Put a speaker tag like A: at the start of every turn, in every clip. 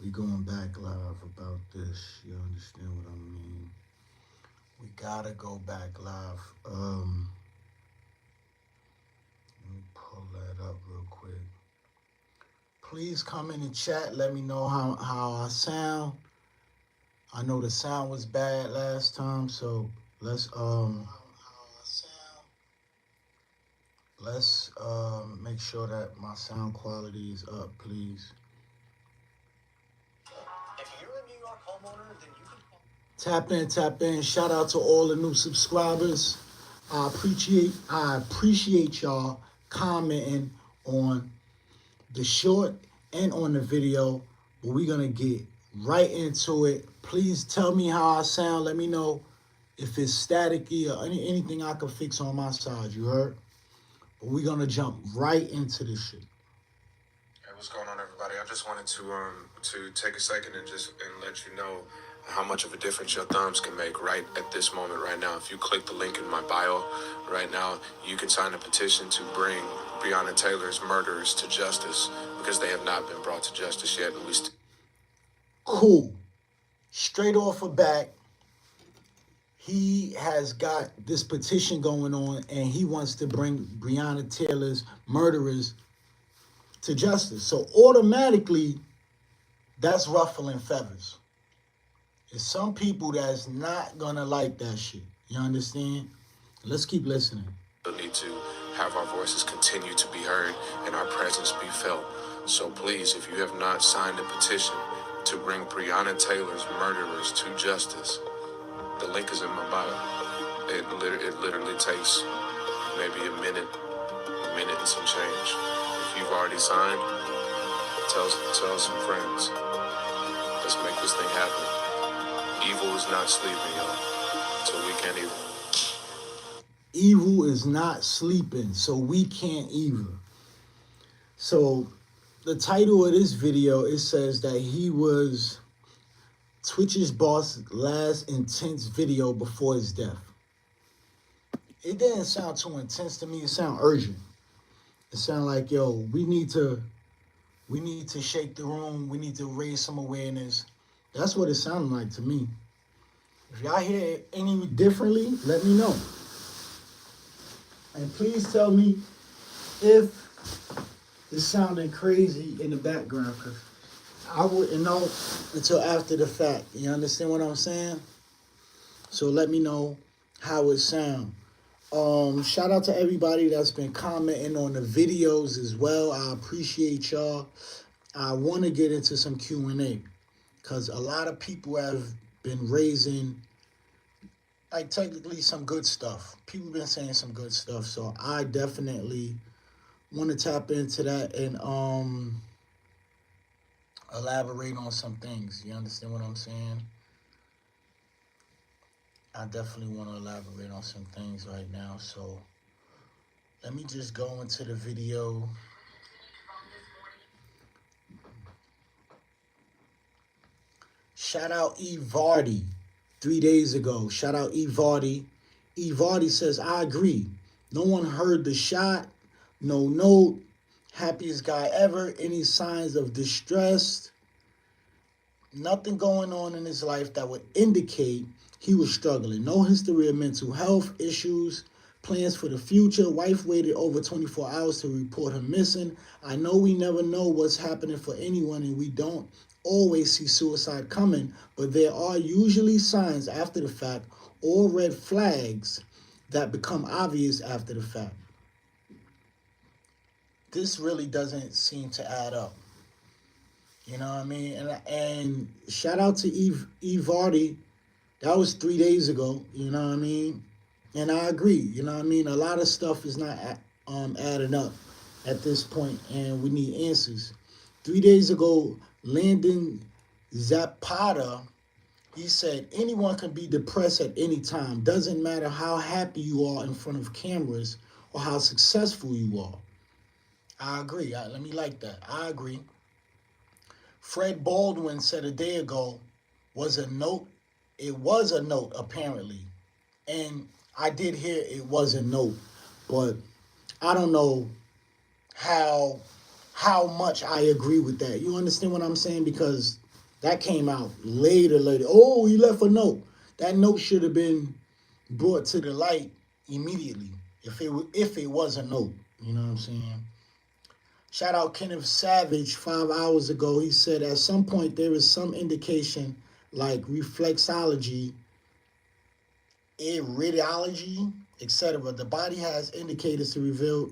A: We going back live about this. You understand what I mean? We gotta go back live. Let me pull that up real quick. Please come in and chat. Let me know how I sound. I know the sound was bad last time, so let's make sure that my sound quality is up, please. If you're a New York homeowner, then you can tap in, tap in. Shout out to all the new subscribers. I appreciate y'all commenting on the short and on the video. But we're gonna get right into it. Please tell me how I sound. Let me know if it's staticky or anything I can fix on my side. You heard? But we're gonna jump right into this shit.
B: Hey, what's going on, everybody? I just wanted to take a second and let you know how much of a difference your thumbs can make right at this moment, right now. If you click the link in my bio right now, you can sign a petition to bring Breonna Taylor's murderers to justice because they have not been brought to justice yet. And
A: Cool. Straight off the bat, he has got this petition going on and he wants to bring Breonna Taylor's murderers to justice. So automatically, that's ruffling feathers. There's some people that's not gonna like that shit. You understand? Let's keep listening.
B: We need to have our voices continue to be heard and our presence be felt. So please, if you have not signed a petition to bring Breonna Taylor's murderers to justice, the link is in my bio. It literally takes maybe a minute and some change. If you've already signed, tell some friends. Let's make this thing happen. Evil is not sleeping, y'all. So we can't either.
A: Evil is not sleeping, so we can't either. So the title of this video, it says that he was Twitch's boss' last intense video before his death. It didn't sound too intense to me. It sounded urgent. It sounded like, yo, we need to shake the room. We need to raise some awareness. That's what it sounded like to me. If y'all hear it any differently, let me know. And please tell me if it's sounding crazy in the background, because I wouldn't know until after the fact. You understand what I'm saying? So let me know how it sounds. Shout out to everybody that's been commenting on the videos as well. I appreciate y'all. I want to get into some Q&A because a lot of people have been raising, like, technically some good stuff. People been saying some good stuff, so I definitely want to tap into that and elaborate on some things. You understand what I'm saying? I definitely want to elaborate on some things right now. So let me just go into the video. Shout out E. Vardy 3 days ago. Shout out E. Vardy. E. Vardy says, I agree. No one heard the shot. No note. Happiest guy ever. Any signs of distress? Nothing going on in his life that would indicate he was struggling. No history of mental health issues. Plans for the future. Wife waited over 24 hours to report her missing. I know we never know what's happening for anyone and we don't always see suicide coming, but there are usually signs after the fact or red flags that become obvious after the fact. This really doesn't seem to add up. You know what I mean? And shout out to Eve Vardy. That was 3 days ago. You know what I mean? And I agree. You know what I mean? A lot of stuff is not adding up at this point, and we need answers. 3 days ago, Landon Zapata, he said, anyone can be depressed at any time. Doesn't matter how happy you are in front of cameras or how successful you are. I agree. Let me like that. I agree. Fred Baldwin said a day ago was a note. It was a note, apparently. And I did hear it was a note, but I don't know how much I agree with that. You understand what I'm saying? Because That came out later. Oh, he left a note. That note should have been brought to the light immediately if it was a note. You know what I'm saying? Shout out Kenneth Savage 5 hours ago. He said at some point there is some indication like reflexology, iridology, etc. The body has indicators to reveal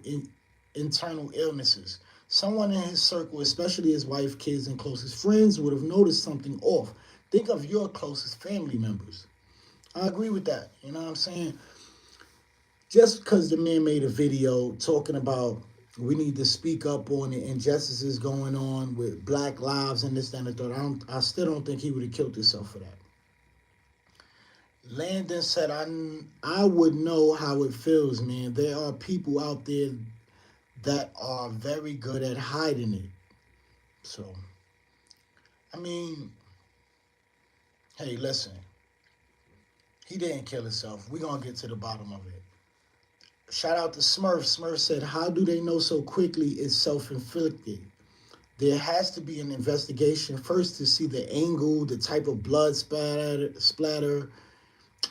A: internal illnesses. Someone in his circle, especially his wife, kids, and closest friends, would have noticed something off. Think of your closest family members. I agree with that. You know what I'm saying? Just because the man made a video talking about we need to speak up on the injustices going on with Black lives and this, that, and the third, I still don't think he would have killed himself for that. Landon said, I would know how it feels, man. There are people out there that are very good at hiding it. So, I mean, hey, listen. He didn't kill himself. We're going to get to the bottom of it. Shout out to Smurf. Smurf said, how do they know so quickly it's self-inflicted? There has to be an investigation first to see the angle, the type of blood splatter,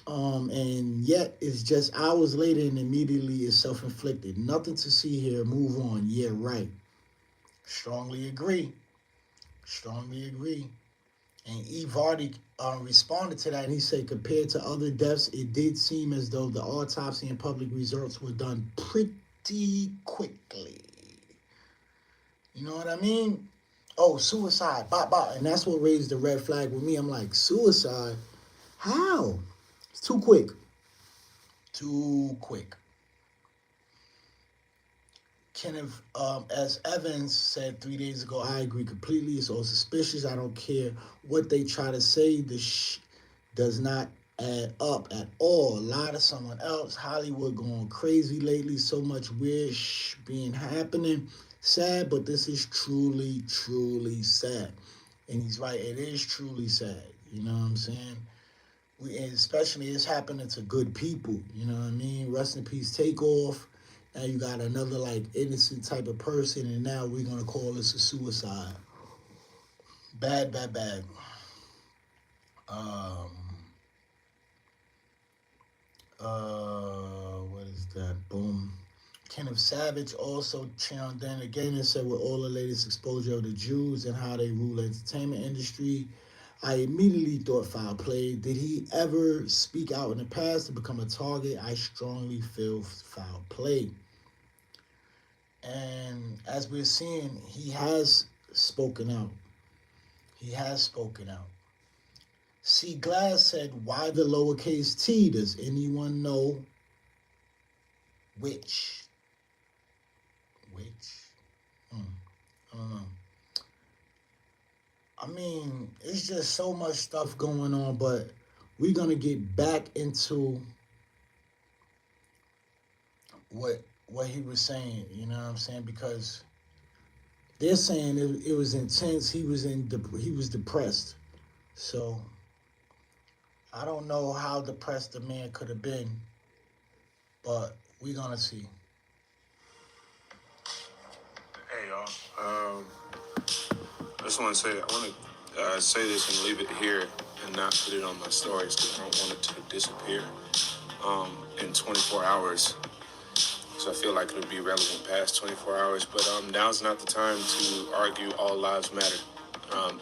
A: and yet it's just hours later and immediately it's self-inflicted. Nothing to see here. Move on. Yeah, right. Strongly agree. Strongly agree. And E. Vardy responded to that, and he said, compared to other deaths, it did seem as though the autopsy and public results were done pretty quickly. You know what I mean? Oh, suicide, and that's what raised the red flag with me. I'm like, suicide? How? It's too quick. Too quick. Kenneth, as Evans said 3 days ago, I agree completely. It's all suspicious. I don't care what they try to say. The does not add up at all. Lie to someone else. Hollywood going crazy lately. So much weird being happening. Sad, but this is truly, truly sad. And he's right. It is truly sad. You know what I'm saying? Especially it's happening to good people. You know what I mean? Rest in peace, Takeoff. Now you got another like innocent type of person, and now we're gonna call this a suicide. Bad, bad, bad. What is that? Boom. Kenneth Savage also chimed in again and said, with all the latest exposure of the Jews and how they rule the entertainment industry, I immediately thought foul play. Did he ever speak out in the past to become a target? I strongly feel foul play. And as we're seeing, he has spoken out. He has spoken out. C. Glass said, why the lowercase t? Does anyone know which? I don't know. I mean, it's just so much stuff going on, but we're going to get back into what he was saying, you know what I'm saying? Because they're saying it was intense. He was depressed. So I don't know how depressed the man could have been, but we're gonna see.
B: Hey y'all. I just want to say I want to say this and leave it here and not put it on my stories because I don't want it to disappear in 24 hours. So I feel like it would be relevant past 24 hours. But now's not the time to argue all lives matter.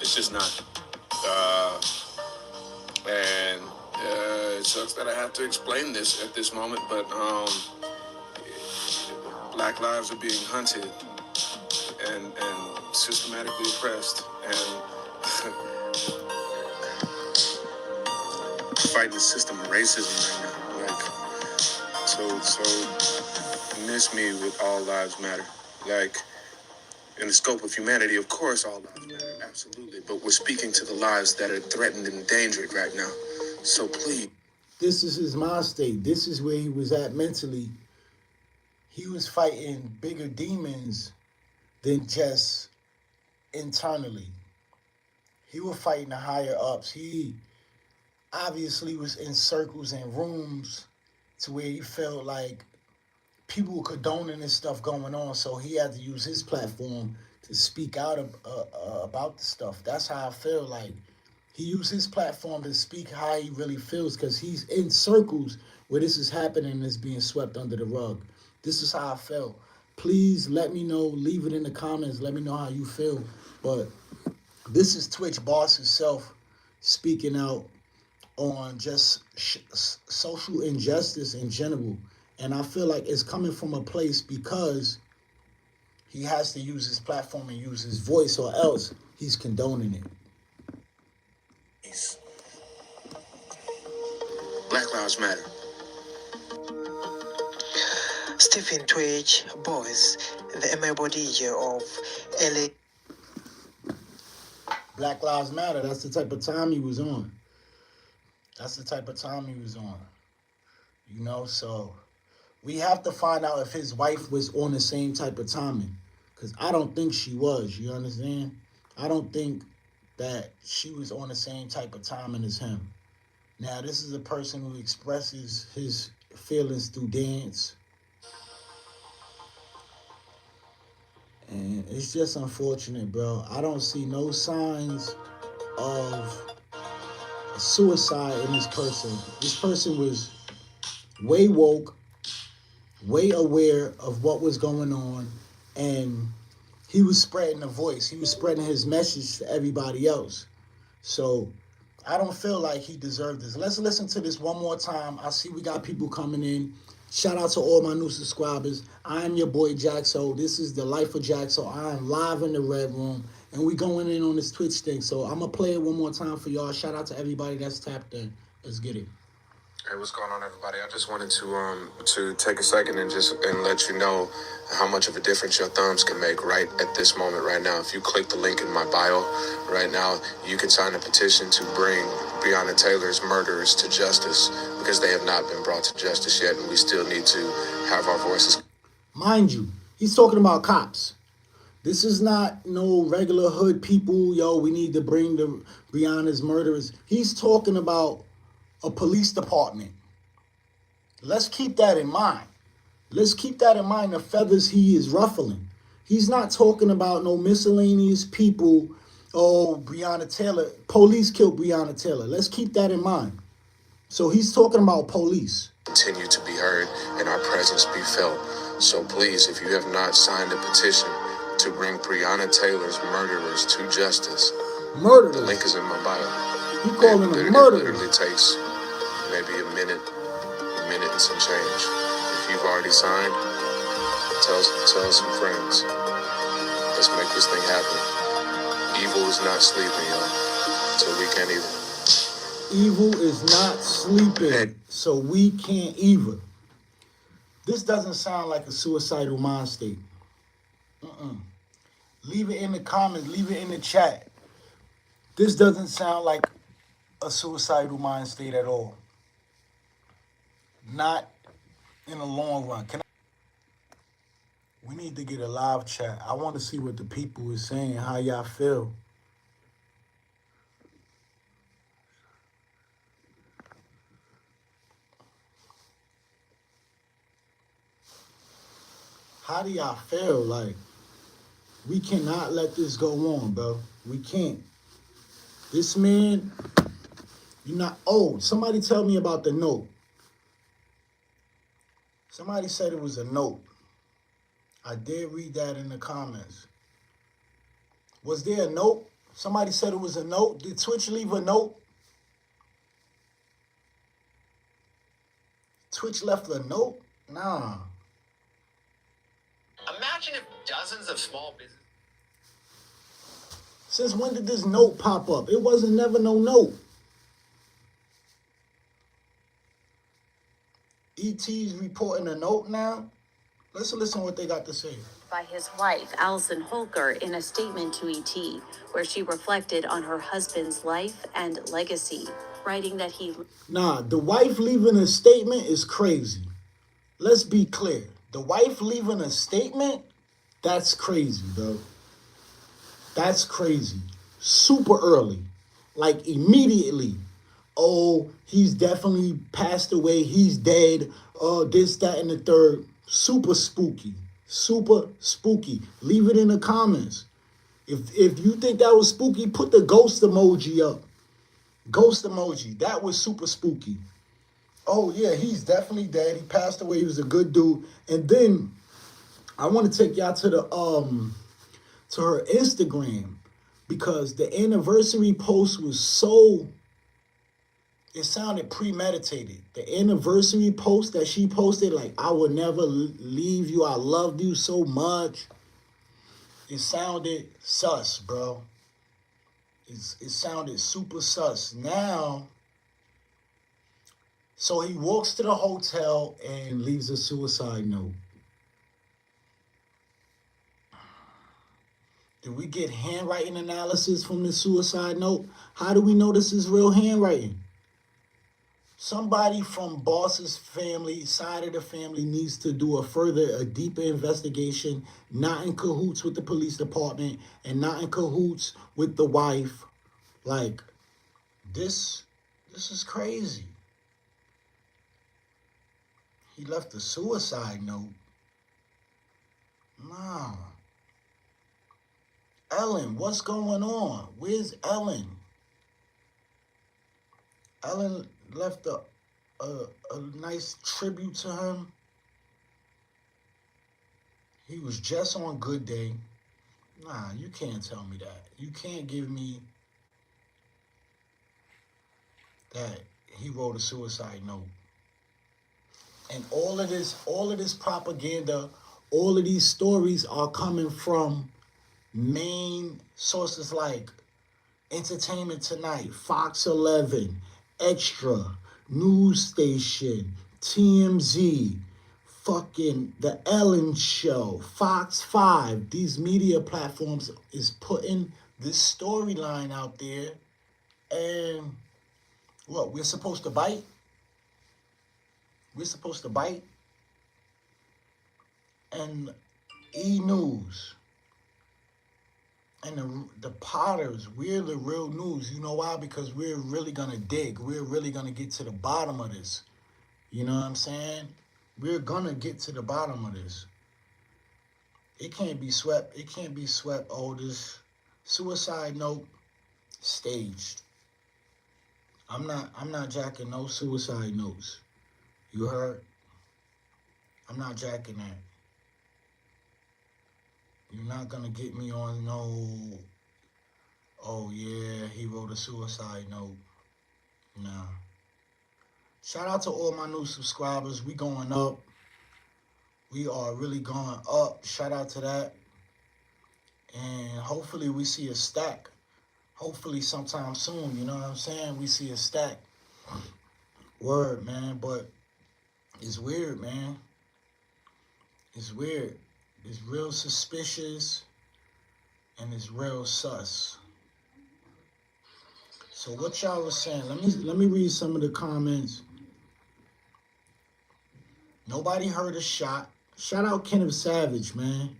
B: It's just not. And it sucks that I have to explain this at this moment, but Black lives are being hunted and systematically oppressed and fighting the system of racism right now. Like, so miss me with all lives matter. Like, in the scope of humanity, of course, all lives matter, absolutely. But we're speaking to the lives that are threatened and endangered right now. So please.
A: This is his mind state. This is where he was at mentally. He was fighting bigger demons than just internally. He was fighting the higher ups. He obviously was in circles and rooms to where he felt like people were condoning this stuff going on, so he had to use his platform to speak out about the stuff. That's how I feel. Like he used his platform to speak how he really feels because he's in circles where this is happening and it's being swept under the rug. This is how I feel. Please let me know. Leave it in the comments. Let me know how you feel. But this is Twitch boss himself speaking out on just social injustice in general. And I feel like it's coming from a place because he has to use his platform and use his voice, or else he's condoning it.
B: Black Lives Matter.
C: Stephen Twitch Boys, the amiable DJ of LA.
A: Black Lives Matter, that's the type of time he was on. That's the type of time he was on. You know, so we have to find out if his wife was on the same type of timing. Because I don't think she was, you understand? I don't think that she was on the same type of timing as him. Now, this is a person who expresses his feelings through dance. And it's just unfortunate, bro. I don't see no signs of suicide in this person. This person was way woke, way aware of what was going on, and he was spreading the voice. He was spreading his message to everybody else. So I don't feel like he deserved this. Let's listen to this one more time. I see we got people coming in. Shout out to all my new subscribers. I am your boy Jaxo. This is the Life of Jaxo. I am live in the Red Room, and we going in on this Twitch thing. So I'm gonna play it one more time for y'all. Shout out to everybody that's tapped in. Let's get it.
B: Hey, what's going on, everybody? I just wanted to take a second and let you know how much of a difference your thumbs can make right at this moment, right now. If you click the link in my bio right now, you can sign a petition to bring Breonna Taylor's murderers to justice, because they have not been brought to justice yet, and we still need to have our voices.
A: Mind you, he's talking about cops. This is not no regular hood people. Yo, we need to bring the Breonna's murderers. He's talking about a police department. Let's keep that in mind. Let's keep that in mind, the feathers he is ruffling. He's not talking about no miscellaneous people. Oh, Breonna Taylor, police killed Breonna Taylor. Let's keep that in mind. So he's talking about police.
B: Continue to be heard and our presence be felt. So please, if you have not signed a petition to bring Breonna Taylor's murderers to justice,
A: murderers.
B: The link is in my bio.
A: You calling them murderers?
B: It literally takes maybe a minute and some change. If you've already signed, tell some friends. Let's make this thing happen. Evil is not sleeping, y'all. So we can't either.
A: Evil is not sleeping, so we can't either. This doesn't sound like a suicidal mind state. Leave it in the comments. Leave it in the chat. This doesn't sound like a suicidal mind state at all. Not in the long run. We need to get a live chat. I want to see what the people is saying, how y'all feel. How do y'all feel? Like, we cannot let this go on, bro. We can't. This man, you're not. Oh, somebody tell me about the note. Somebody said it was a note. I did read that in the comments. Was there a note? Somebody said it was a note. Did Twitch leave a note? Twitch left a note? Nah.
D: Imagine if dozens of small businesses.
A: Since when did this note pop up? It wasn't never no note. ET's reporting a note now. Let's listen to what they got to say.
E: By his wife, Allison Holker, in a statement to ET, where she reflected on her husband's life and legacy, writing that he...
A: Nah, the wife leaving a statement is crazy. Let's be clear. The wife leaving a statement, that's crazy, bro. That's crazy. Super early. Like immediately. Oh, he's definitely passed away. He's dead. Oh, this, that, and the third. Super spooky. Super spooky. Leave it in the comments. If you think that was spooky, put the ghost emoji up. Ghost emoji. That was super spooky. Oh yeah, he's definitely dead. He passed away. He was a good dude. And then I want to take y'all to the to her Instagram, because the anniversary post was so, it sounded premeditated. The anniversary post that she posted, like, I will never leave you, I loved you so much. It sounded sus, bro. It sounded super sus. Now, so he walks to the hotel and leaves a suicide note. Did we get handwriting analysis from the suicide note? How do we know this is real handwriting? Somebody from Boss's family, side of the family, needs to do a deeper investigation, not in cahoots with the police department and not in cahoots with the wife. Like, this is crazy. He left a suicide note. Nah. Ellen, what's going on? Where's Ellen? Ellen left a nice tribute to him. He was just on Good Day. Nah, you can't tell me that. You can't give me that he wrote a suicide note. And all of this propaganda, all of these stories are coming from main sources like Entertainment Tonight, Fox 11, Extra, News Station, TMZ, fucking The Ellen Show, Fox 5. These media platforms is putting this storyline out there, and what, we're supposed to bite? We're supposed to bite? And E! News and the Potters, we're the real news. You know why? Because we're really going to dig. We're really going to get to the bottom of this. You know what I'm saying? We're going to get to the bottom of this. It can't be swept. It can't be swept. Oh, this suicide note, staged. I'm not jacking no suicide notes. You heard? I'm not jacking that. You're not gonna get me on no, oh yeah, he wrote a suicide note. Nah. Shout out to all my new subscribers. We going up. We are really going up. Shout out to that. And hopefully we see a stack. Hopefully sometime soon, you know what I'm saying? We see a stack. Word, man. But it's weird, man. It's weird. It's real suspicious, and it's real sus. So what y'all was saying? Let me read some of the comments. Nobody heard a shot. Shout out Kenneth Savage, man.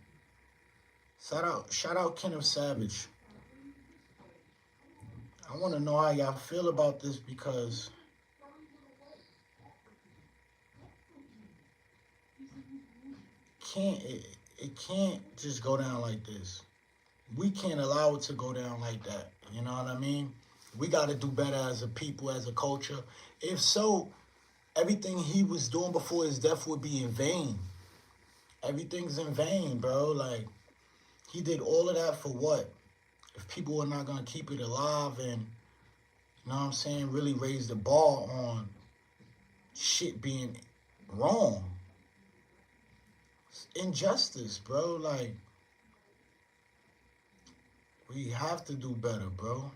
A: Shout out Kenneth Savage. I want to know how y'all feel about this, because it can't just go down like this. We can't allow it to go down like that. You know what I mean? We got to do better as a people, as a culture. If so, everything he was doing before his death would be in vain. Everything's in vain, bro. Like, he did all of that for what? If people are not going to keep it alive and, you know what I'm saying, really raise the bar on shit being wrong. Injustice, bro. Like, we have to do better, bro.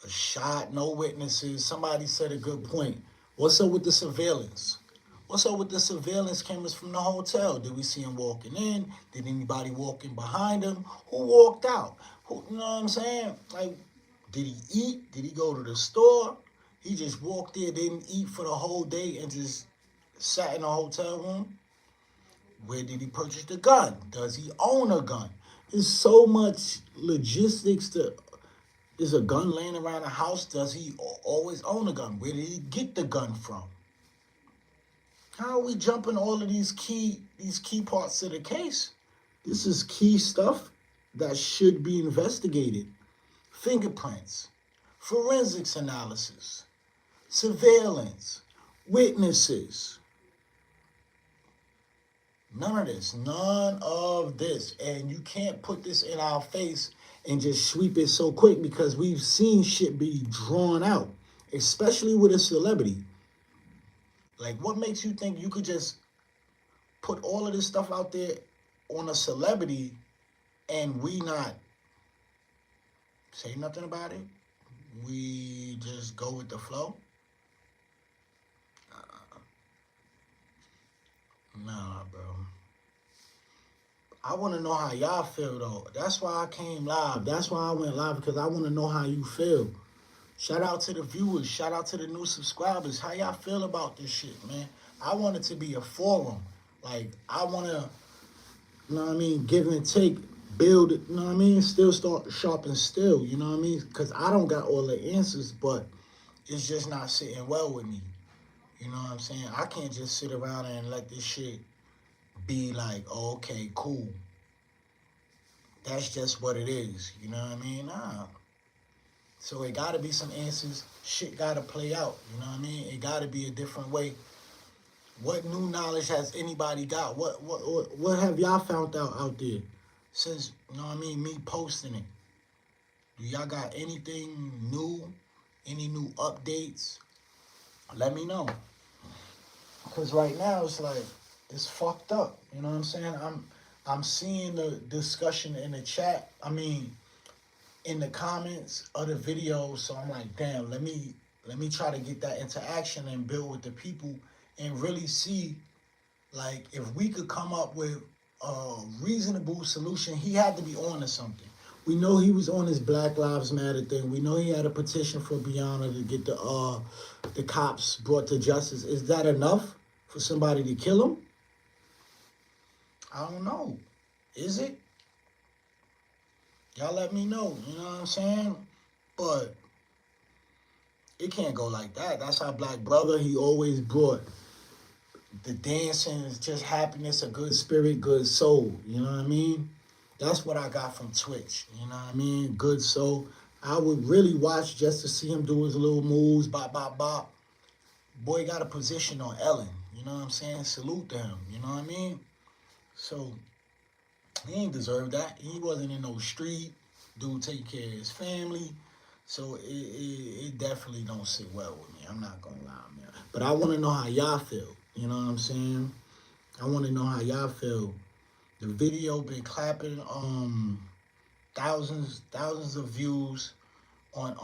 A: A shot, no witnesses. Somebody said a good point. What's up with the surveillance? What's up with the surveillance cameras from the hotel? Did we see him walking in? Did anybody walking behind him? Who walked out? Who, you know what I'm saying? Like, did he eat? Did he go to the store? He just walked there, didn't eat for the whole day, and just sat in a hotel room? Where did he purchase the gun? Does he own a gun? There's so much logistics to, is a gun laying around the house? Does he always own a gun? Where did he get the gun from? How are we jumping all of these key parts of the case? This is key stuff that should be investigated. Fingerprints, forensics analysis, surveillance, witnesses. None of this. And you can't put this in our face and just sweep it so quick, because we've seen shit be drawn out, especially with a celebrity. Like, what makes you think you could just put all of this stuff out there on a celebrity and we not say nothing about it? We just go with the flow? Nah, bro. I want to know how y'all feel, though. That's why I came live. That's why I went live, because I want to know how you feel. Shout out to the viewers. Shout out to the new subscribers. How y'all feel about this shit, man? I want it to be a forum. Like, I want to, you know what I mean, give and take, build, you know what I mean, still start sharp and still, you know what I mean? Because I don't got all the answers, but it's just not sitting well with me. You know what I'm saying? I can't just sit around and let this shit be like, oh, okay, cool. That's just what it is. You know what I mean? Nah. So it got to be some answers. Shit got to play out. You know what I mean? It got to be a different way. What new knowledge has anybody got? What have y'all found out there since, you know what I mean, me posting it? Do y'all got anything new? Any new updates? Let me know. Because right now it's like, it's fucked up. You know what I'm saying? I'm seeing the discussion in the chat. I mean, in the comments of the video. So I'm like, damn, let me try to get that into action and build with the people and really see, like, if we could come up with a reasonable solution. He had to be on to something. We know he was on his Black Lives Matter thing. We know he had a petition for Breonna to get the cops brought to justice. Is that enough for somebody to kill him? I don't know. Is it? Y'all let me know. You know what I'm saying? But it can't go like that. That's our Black brother. He always brought the dancing, just happiness, a good spirit, good soul. You know what I mean? That's what I got from Twitch. You know what I mean? Good soul. I would really watch just to see him do his little moves, bop, bop, bop. Boy got a position on Ellen. You know what I'm saying? Salute to him. You know what I mean? So, he ain't deserve that. He wasn't in no street. Dude take care of his family. So, it definitely don't sit well with me. I'm not going to lie, man. But I want to know how y'all feel. You know what I'm saying? I want to know how y'all feel. The video been clapping, thousands of views on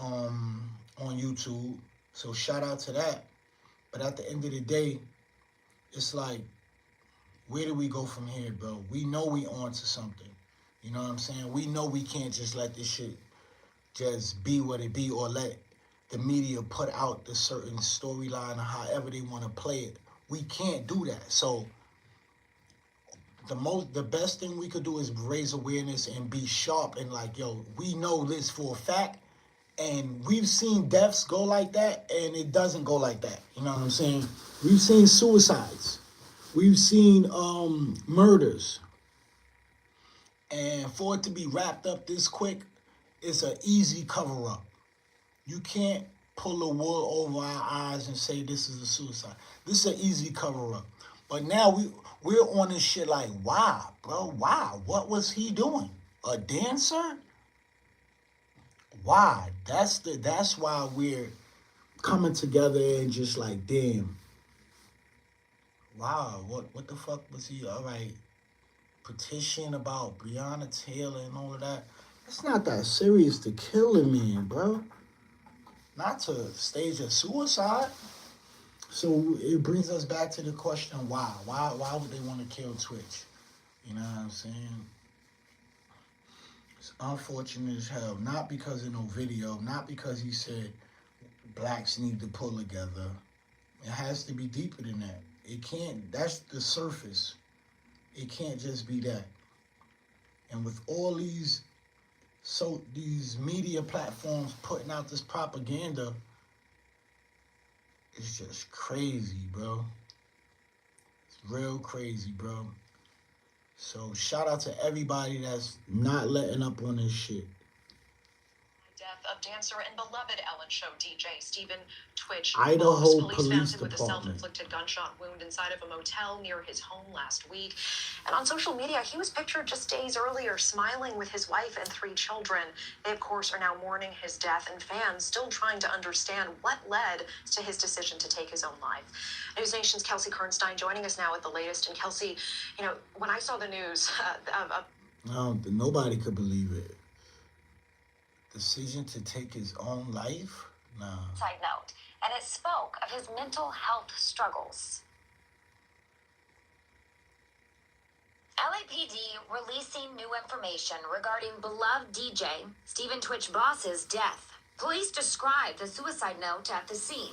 A: YouTube. So shout out to that. But at the end of the day, it's like, where do we go from here, bro? We know we on to something. You know what I'm saying? We know we can't just let this shit just be what it be, or let the media put out the certain storyline or however they want to play it. We can't do that. So the best thing we could do is raise awareness and be sharp and like, yo, we know this for a fact, and we've seen deaths go like that, and it doesn't go like that. You know what I'm saying? We've seen suicides. We've seen murders. And for it to be wrapped up this quick, it's an easy cover-up. You can't pull the wool over our eyes and say this is a suicide. This is an easy cover-up. But now we're on this shit like, wow, bro, wow. What was he doing? A dancer? Why? That's why we're coming together and just like, damn. Wow, what the fuck was he? All right, petition about Breonna Taylor and all of that. It's not that serious to kill a man, bro. Not to stage a suicide. So it brings us back to the question, why? Why would they want to kill Twitch? You know what I'm saying? It's unfortunate as hell. Not because of no video, not because he said blacks need to pull together. It has to be deeper than that. It can't, that's the surface. It can't just be that. And with all these media platforms putting out this propaganda, it's just crazy, bro. It's real crazy, bro. So shout out to everybody that's not letting up on this shit.
F: Death of dancer and beloved Ellen Show DJ Stephen Twitch
A: Idaho
F: Boss. Police found
A: Police
F: him with a
A: Department.
F: self-inflicted gunshot wound inside of a motel near his home last week. And on social media, he was pictured just days earlier smiling with his wife and 3 children. They, of course, are now mourning his death, and fans still trying to understand what led to his decision to take his own life. News Nation's Kelsey Kernstein joining us now with the latest. And Kelsey, you know, when I saw the news
A: Nobody could believe it. Decision to take his own life? Nah.
G: Side note, and it spoke of his mental health struggles. LAPD releasing new information regarding beloved DJ Stephen Twitch Boss's death. Police described the suicide note at the scene,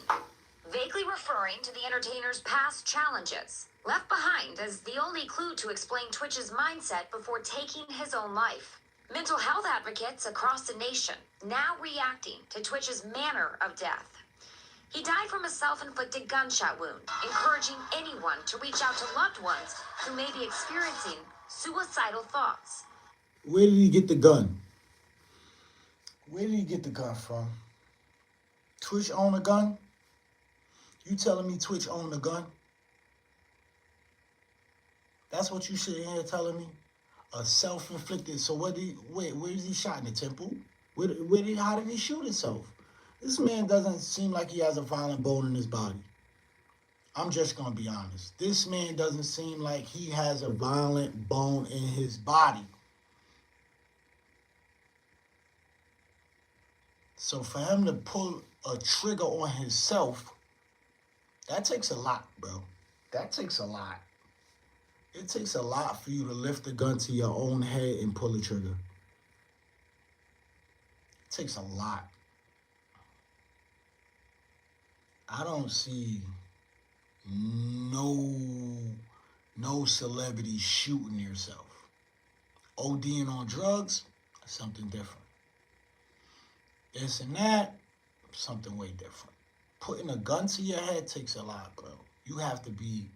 G: vaguely referring to the entertainer's past challenges, left behind as the only clue to explain Twitch's mindset before taking his own life. Mental health advocates across the nation now reacting to Twitch's manner of death. He died from a self-inflicted gunshot wound, encouraging anyone to reach out to loved ones who may be experiencing suicidal thoughts.
A: Where did he get the gun? Where did he get the gun from? Twitch own a gun? You telling me Twitch owned a gun? That's what you sitting here telling me? A self-inflicted. So where is he shot in the temple? How did he shoot himself? This man doesn't seem like he has a violent bone in his body. I'm just gonna be honest. This man doesn't seem like he has a violent bone in his body. So for him to pull a trigger on himself, that takes a lot, bro. That takes a lot. It takes a lot for you to lift the gun to your own head and pull the trigger. It takes a lot. I don't see no celebrity shooting yourself. ODing on drugs, something different. This and that, something way different. Putting a gun to your head takes a lot, bro. You have to be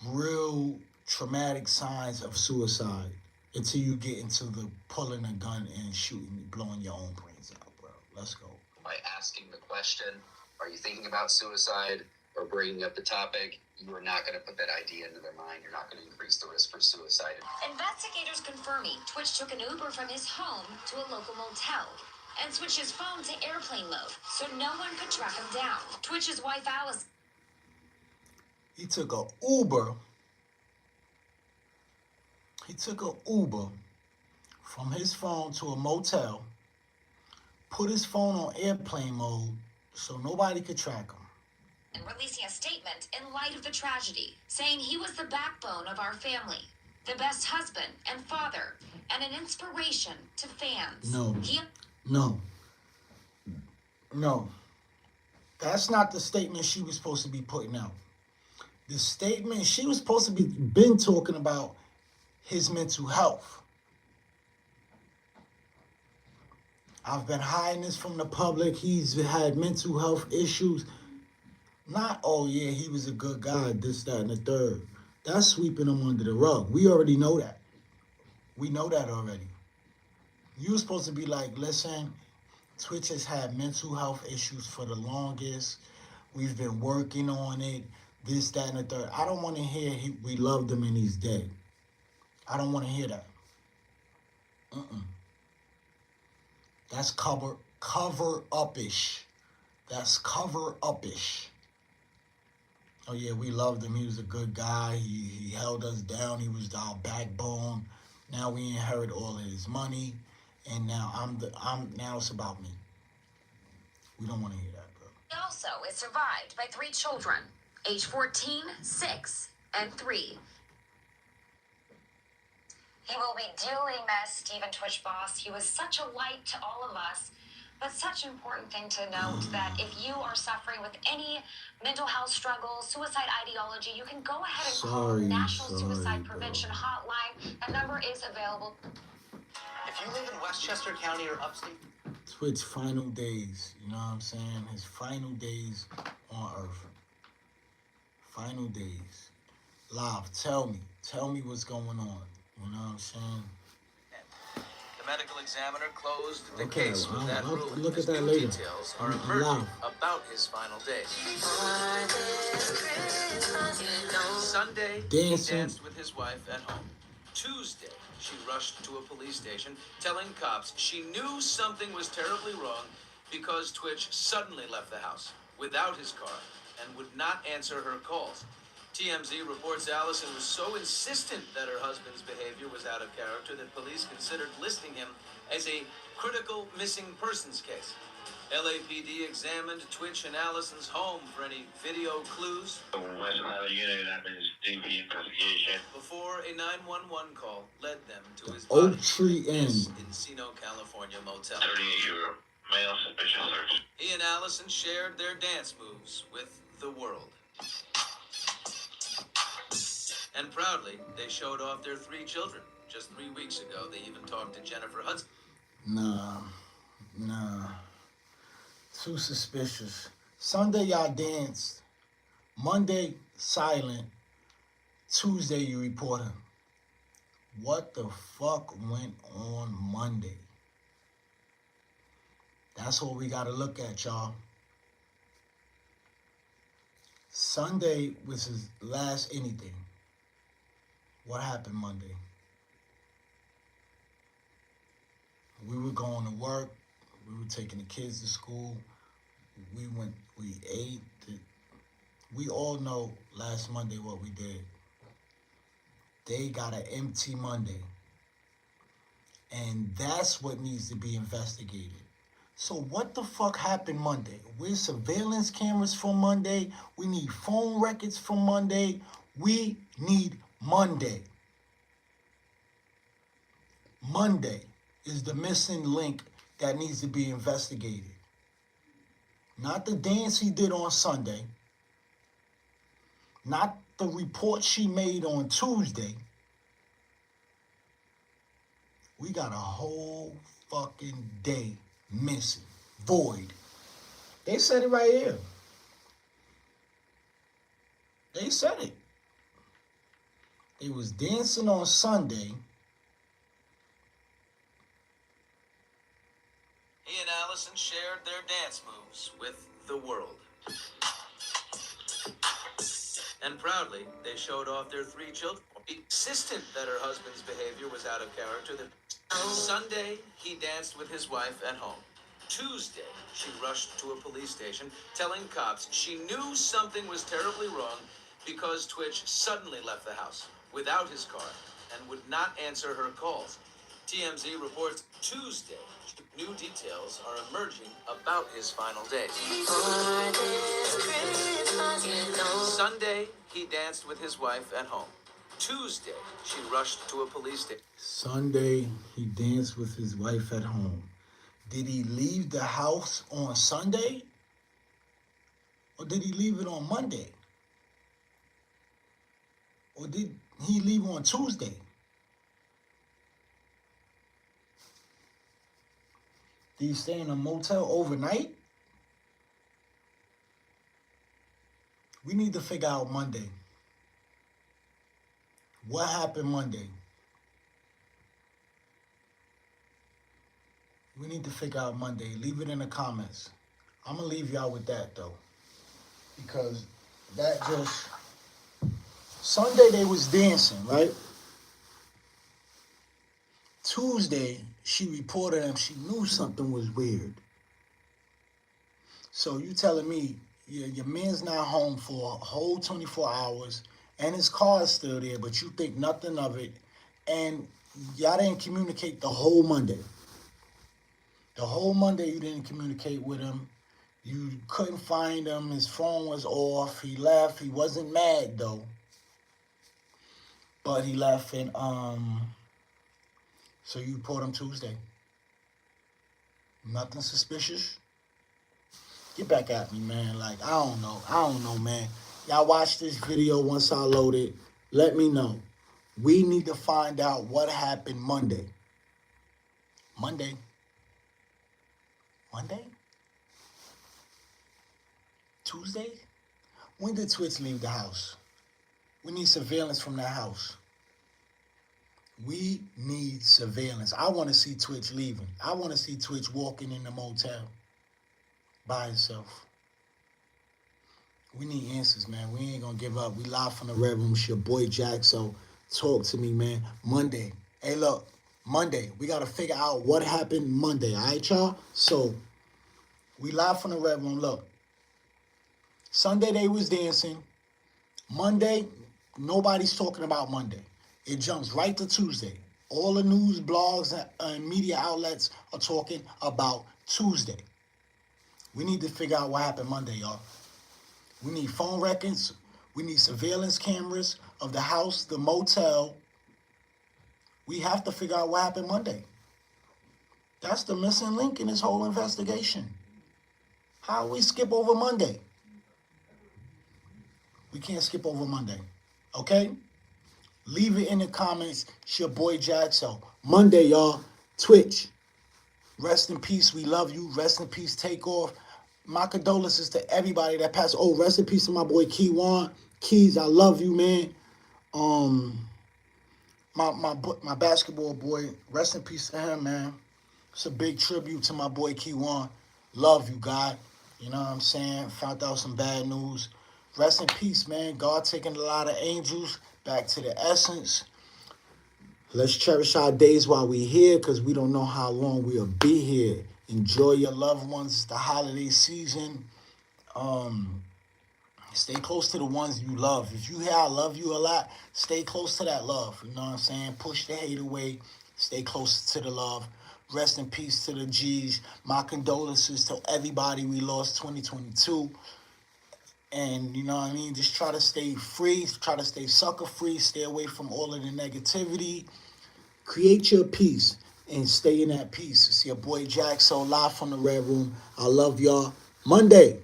A: real traumatic signs of suicide until you get into the pulling a gun and shooting, blowing your own brains out, bro. Let's go.
D: By asking the question, are you thinking about suicide, or bringing up the topic, you are not going to put that idea into their mind. You're not going to increase the risk for suicide.
G: Investigators confirming Twitch took an Uber from his home to a local motel and switched his phone to airplane mode so no one could track him down. Twitch's wife Alice.
A: He took a Uber. He took an Uber from his phone to a motel, put his phone on airplane mode so nobody could track him.
G: And releasing a statement in light of the tragedy, saying he was the backbone of our family, the best husband and father, and an inspiration to fans.
A: No. That's not the statement she was supposed to be putting out. The statement she was supposed to be been talking about his mental health. I've been hiding this from the public. He's had mental health issues. Not, oh yeah, he was a good guy, this, that, and the third. That's sweeping him under the rug. We already know that. We know that already. You were supposed to be like, listen, Twitch has had mental health issues for the longest. We've been working on it, this, that, and the third. I don't want to hear we loved him and he's dead. I don't want to hear that. That's cover-up-ish. That's cover-up-ish. Oh yeah, we loved him. He was a good guy. He held us down. He was our backbone. Now we inherit all of his money, and now now it's about me. We don't want to hear that, bro.
G: He also is survived by 3 children, age 14, 6, and 3. He will be dearly missed, Stephen Twitch Boss. He was such a light to all of us. But such an important thing to note that if you are suffering with any mental health struggle, suicide ideology, you can go ahead and call the National Suicide Prevention Hotline. That number is available.
F: If you live in Westchester County or upstate,
A: Twitch final days, you know what I'm saying? His final days on Earth. Final days. Live, tell me, Tell me what's going on. You know what I'm saying?
H: The medical examiner closed the
A: Okay,
H: case with that
A: I'll
H: ruling.
A: look at
H: As
A: that
H: new
A: later.
H: details are
A: I'm
H: emerging
A: live.
H: about his final days. Sunday,
A: Dancing.
H: he danced with his wife at home. Tuesday, she rushed to a police station, telling cops she knew something was terribly wrong because Twitch suddenly left the house without his car and would not answer her calls. TMZ reports Allison was so insistent that her husband's behavior was out of character that police considered listing him as a critical missing persons case. LAPD examined Twitch and Allison's home for any video clues before a 911 call led them to his body.
A: Oak Tree Inn.
H: Encino, California motel. 38-year male suspicious search. He and Allison shared their dance moves with the world. And proudly, they showed off their 3 children. Just 3 weeks ago, they even talked to Jennifer Hudson.
A: Nah. Too suspicious. Sunday y'all danced. Monday, silent. Tuesday, you report him. What the fuck went on Monday? That's what we gotta look at, y'all. Sunday was his last anything. What happened Monday? We were going to work. We were taking the kids to school. We ate. We all know last Monday what we did. They got an empty Monday. And that's what needs to be investigated. So what the fuck happened Monday? Where's surveillance cameras for Monday? We need phone records for Monday. We need Monday. Monday is the missing link that needs to be investigated. Not the dance he did on Sunday. Not the report she made on Tuesday. We got a whole fucking day missing. Void. They said it right here. They said it. They was dancing on Sunday.
H: He and Allison shared their dance moves with the world. And proudly, they showed off their 3 children. Insistent that her husband's behavior was out of character. Sunday, he danced with his wife at home. Tuesday, she rushed to a police station, telling cops she knew something was terribly wrong because Twitch suddenly left the house without his car and would not answer her calls. TMZ reports Tuesday, new details are emerging about his final days. Sunday, he danced with his wife at home. Tuesday, she rushed to a police station.
A: Sunday, he danced with his wife at home. Did he leave the house on Sunday? Or did he leave it on Monday? Or did he leave on Tuesday? Did he stay in a motel overnight? We need to figure out Monday. What happened Monday? We need to figure out Monday. Leave it in the comments. I'm going to leave y'all with that, though. Because that just... Sunday, they was dancing, right? Tuesday, she reported him. She knew something was weird. So you telling me your man's not home for a whole 24 hours and his car is still there, but you think nothing of it, and y'all didn't communicate the whole Monday. The whole Monday you didn't communicate with him. You couldn't find him. His phone was off. He left. He wasn't mad, though. But he left, and so you report him Tuesday. Nothing suspicious? Get back at me, man. Like, I don't know, man. Y'all watch this video once I load it. Let me know. We need to find out what happened Monday. Monday? Tuesday? When did Twitch leave the house? We need surveillance from that house. We need surveillance. I want to see Twitch leaving. I want to see Twitch walking in the motel by himself. We need answers, man. We ain't gonna give up. We live from the Red Room. It's your boy Jack. So talk to me, man. Monday. Hey, look. Monday. We gotta figure out what happened Monday. All right, y'all? So we live from the Red Room. Look. Sunday they was dancing. Monday, nobody's talking about Monday. It jumps right to Tuesday. All the news, blogs, and media outlets are talking about Tuesday. We need to figure out what happened Monday, y'all. We need phone records. We need surveillance cameras of the house, the motel. We have to figure out what happened Monday. That's the missing link in this whole investigation. How we skip over Monday? We can't skip over Monday, okay? Leave it in the comments. It's your boy Jack. So Monday, y'all, Twitch. Rest in peace. We love you. Rest in peace. Takeoff. My condolences to everybody that passed. Oh, rest in peace to my boy Keywan. Keys, I love you, man. My basketball boy. Rest in peace to him, man. It's a big tribute to my boy Keywan. Love you, God. You know what I'm saying? Found out some bad news. Rest in peace, man. God taking a lot of angels back to the essence. Let's cherish our days while we're here because we don't know how long we'll be here. Enjoy your loved ones. It's the holiday season. Stay close to the ones you love. If you hear I love you a lot, stay close to that love. You know what I'm saying? Push the hate away. Stay close to the love. Rest in peace to the G's. My condolences to everybody we lost 2022. And, you know what I mean? Just try to stay free. Try to stay sucker free. Stay away from all of the negativity. Create your peace and stay in that peace. It's your boy Jack. So live from the Red Room. I love y'all. Monday.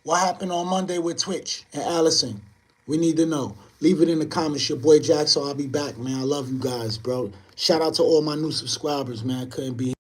A: What happened on Monday with Twitch and Allison? We need to know. Leave it in the comments. Your boy Jack. So I'll be back, man. I love you guys, bro. Shout out to all my new subscribers, man. Couldn't be